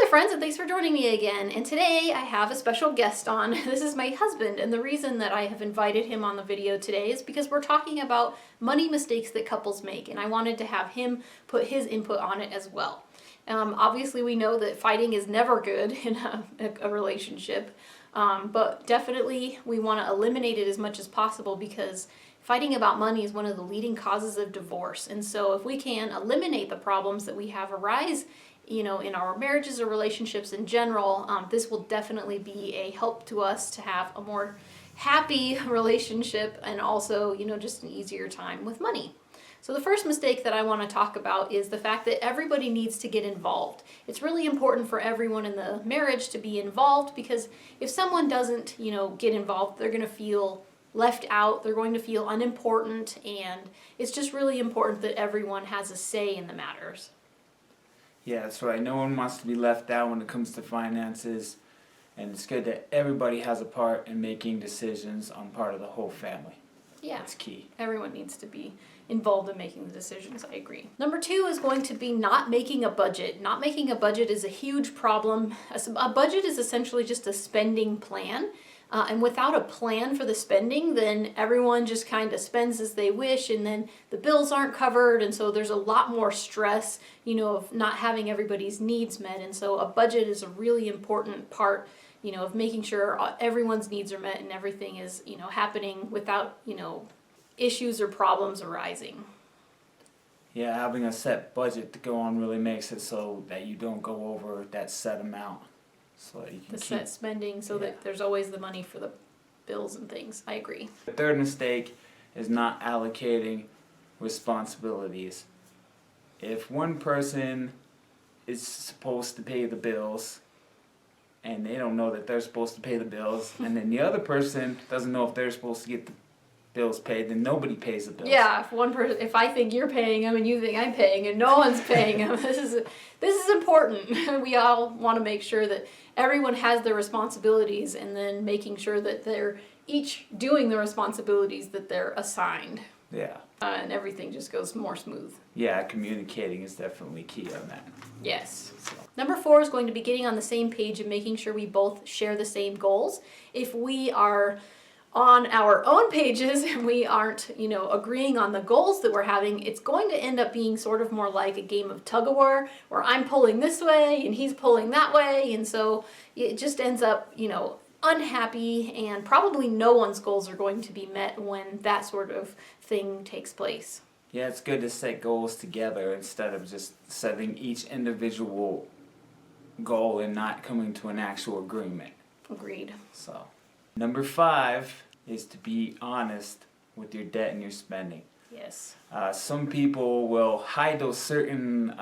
friends, and thanks for joining me again. And today I have a special guest on. This is my husband, and the reason that I have invited him on the video today is because we're talking about money mistakes that couples make, and I wanted to have him put his input on it as well. Obviously, we know that fighting is never good in a relationship, but definitely we want to eliminate it as much as possible because fighting about money is one of the leading causes of divorce. And so if we can eliminate the problems that we have arise in our marriages or relationships in general, this will definitely be a help to us to have a more happy relationship and also, just an easier time with money. So the first mistake that I want to talk about is the fact that everybody needs to get involved. It's really important for everyone in the marriage to be involved because if someone doesn't, get involved, they're going to feel left out, they're going to feel unimportant, and it's just really important that everyone has a say in the matters. Yeah, that's right. No one wants to be left out when it comes to finances, and it's good that everybody has a part in making decisions on part of the whole family. Yeah, that's key. Everyone needs to be involved in making the decisions. I agree. Number 2 is going to be not making a budget. Not making a budget is a huge problem. A budget is essentially just a spending plan. And without a plan for the spending, then everyone just kind of spends as they wish, and then the bills aren't covered, and so there's a lot more stress, of not having everybody's needs met. And so a budget is a really important part, of making sure everyone's needs are met and everything is, happening without, issues or problems arising. Yeah, having a set budget to go on really makes it so that you don't go over that set amount. So that you can set spending so that there's always the money for the bills and things. I agree. The third mistake is not allocating responsibilities. If one person is supposed to pay the bills and they don't know that they're supposed to pay the bills, and then the other person doesn't know if they're supposed to get the bills paid, then nobody pays the bills. Yeah, if I think you're paying them and you think I'm paying and no one's paying them, this is important. We all want to make sure that everyone has their responsibilities and then making sure that they're each doing the responsibilities that they're assigned. Yeah. And everything just goes more smooth. Yeah, communicating is definitely key on that. Yes. Number 4 is going to be getting on the same page and making sure we both share the same goals. If we are on our own pages and we aren't, agreeing on the goals that we're having, it's going to end up being sort of more like a game of tug-of-war where I'm pulling this way and he's pulling that way, and so it just ends up, unhappy, and probably no one's goals are going to be met when that sort of thing takes place. Yeah, it's good to set goals together instead of just setting each individual goal and not coming to an actual agreement. Agreed. So, number 5 is to be honest with your debt and your spending. Yes. Some people will hide those certain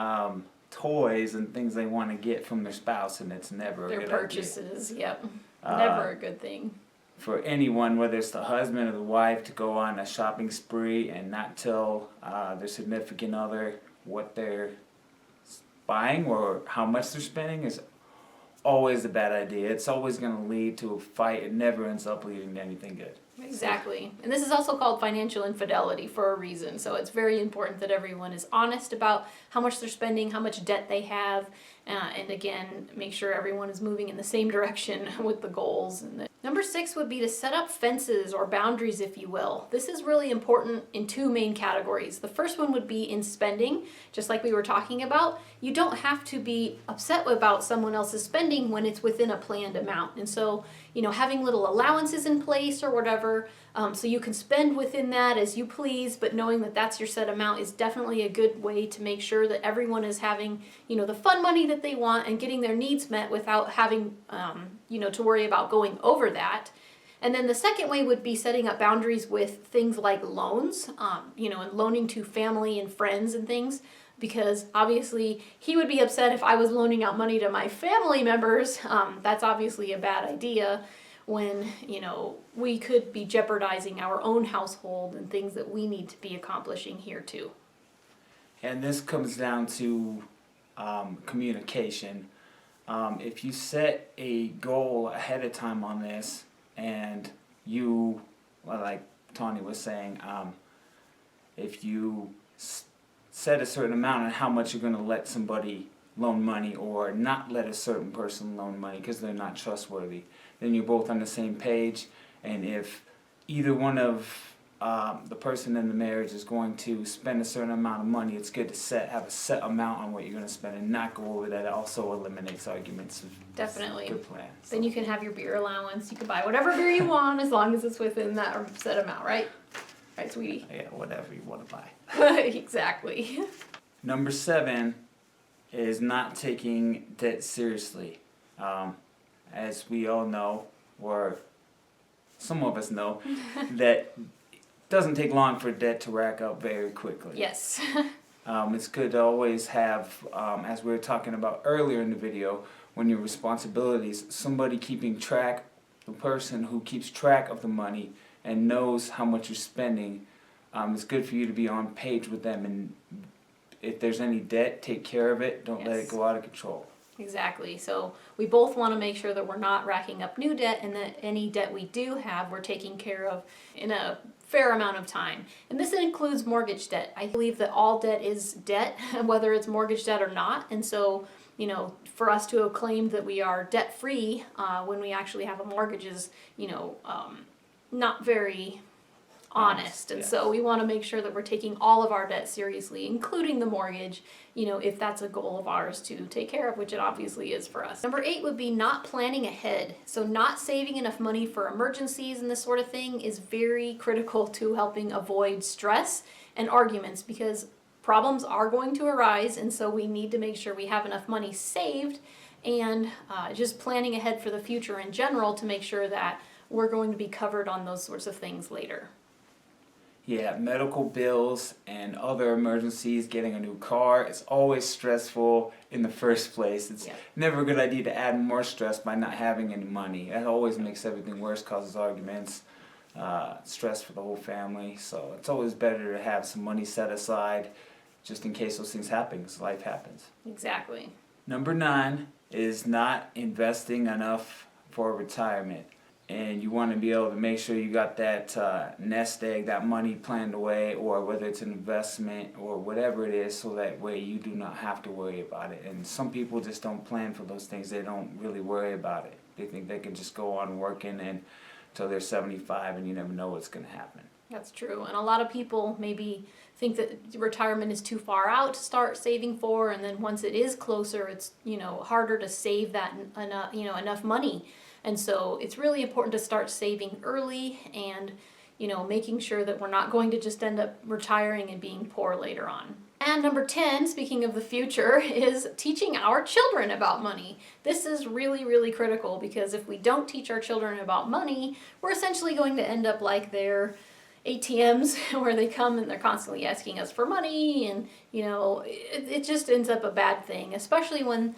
toys and things they want to get from their spouse, and it's never a good idea. Their purchases, yep. Never a good thing. For anyone, whether it's the husband or the wife, to go on a shopping spree and not tell their significant other what they're buying or how much they're spending is always a bad idea. It's always going to lead to a fight. It never ends up leading to anything good. Exactly. And this is also called financial infidelity for a reason. So it's very important that everyone is honest about how much they're spending, how much debt they have, and again, make sure everyone is moving in the same direction with the goals. Number 6 would be to set up fences or boundaries, if you will. This is really important in 2 main categories. The first one would be in spending, just like we were talking about. You don't have to be upset about someone else's spending when it's within a planned amount. And so, having little allowances in place or whatever, so you can spend within that as you please, but knowing that that's your set amount is definitely a good way to make sure that everyone is having, the fun money that they want and getting their needs met without having, to worry about going over that. And then the second way would be setting up boundaries with things like loans, and loaning to family and friends and things, because obviously he would be upset if I was loaning out money to my family members. That's obviously a bad idea when, we could be jeopardizing our own household and things that we need to be accomplishing here too. And this comes down to communication. If you set a goal ahead of time on this, and you, like Tawny was saying, if you set a certain amount on how much you're going to let somebody loan money or not let a certain person loan money because they're not trustworthy. Then you're both on the same page, and if either one of the person in the marriage is going to spend a certain amount of money, it's good to have a set amount on what you're going to spend and not go over that. It also eliminates arguments. Definitely. Good plan. Then you can have your beer allowance. You can buy whatever beer you want as long as it's within that set amount, right? Right, sweetie? Yeah, whatever you want to buy. Exactly. Number 7 is not taking debt seriously. As we all know, or some of us know, that it doesn't take long for debt to rack up very quickly. Yes. It's good to always have, as we were talking about earlier in the video, when your responsibilities, somebody keeping track, the person who keeps track of the money and knows how much you're spending, it's good for you to be on page with them, and if there's any debt, take care of it. Don't let it go out of control. Exactly. So we both want to make sure that we're not racking up new debt, and that any debt we do have, we're taking care of in a fair amount of time. And this includes mortgage debt. I believe that all debt is debt, whether it's mortgage debt or not. And so, you know, for us to have claimed that we are debt free when we actually have a mortgage is, you know, not very honest. And so we want to make sure that we're taking all of our debt seriously, including the mortgage, you know, if that's a goal of ours to take care of, which it obviously is for us. Number 8 would be not planning ahead. So not saving enough money for emergencies and this sort of thing is very critical to helping avoid stress and arguments, because problems are going to arise, and so we need to make sure we have enough money saved, and just planning ahead for the future in general to make sure that we're going to be covered on those sorts of things later. Yeah, medical bills and other emergencies, getting a new car, it's always stressful in the first place. It's never a good idea to add more stress by not having any money. That always makes everything worse, causes arguments, stress for the whole family. So it's always better to have some money set aside just in case those things happen, because life happens. Exactly. Number 9 is not investing enough for retirement. And you want to be able to make sure you got that nest egg, that money planned away, or whether it's an investment or whatever it is, so that way you do not have to worry about it. And some people just don't plan for those things. They don't really worry about it. They think they can just go on working until they're 75, and you never know what's going to happen. That's true. And a lot of people maybe think that retirement is too far out to start saving for, and then once it is closer, it's, you know, harder to save that enough money. And so it's really important to start saving early, and, you know, making sure that we're not going to just end up retiring and being poor later on. And number 10, speaking of the future, is teaching our children about money. This is really, really critical, because if we don't teach our children about money, we're essentially going to end up like their ATMs, where they come and they're constantly asking us for money, and, you know, it just ends up a bad thing, especially when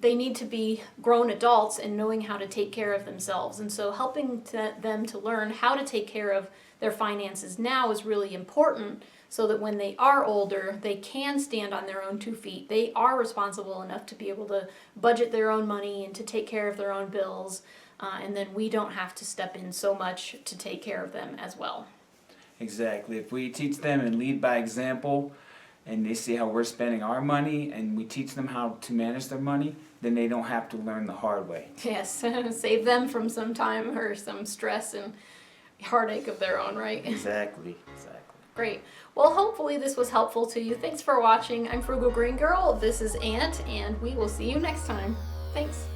they need to be grown adults and knowing how to take care of themselves. And so helping them to learn how to take care of their finances now is really important, so that when they are older, they can stand on their own 2 feet. They are responsible enough to be able to budget their own money and to take care of their own bills, and then we don't have to step in so much to take care of them as well. Exactly. If we teach them and lead by example, and they see how we're spending our money, and we teach them how to manage their money, then they don't have to learn the hard way. Yes, save them from some time or some stress and heartache of their own, right? Exactly. Great. Well, hopefully this was helpful to you. Thanks for watching. I'm Frugal Green Girl. This is Aunt, and we will see you next time. Thanks.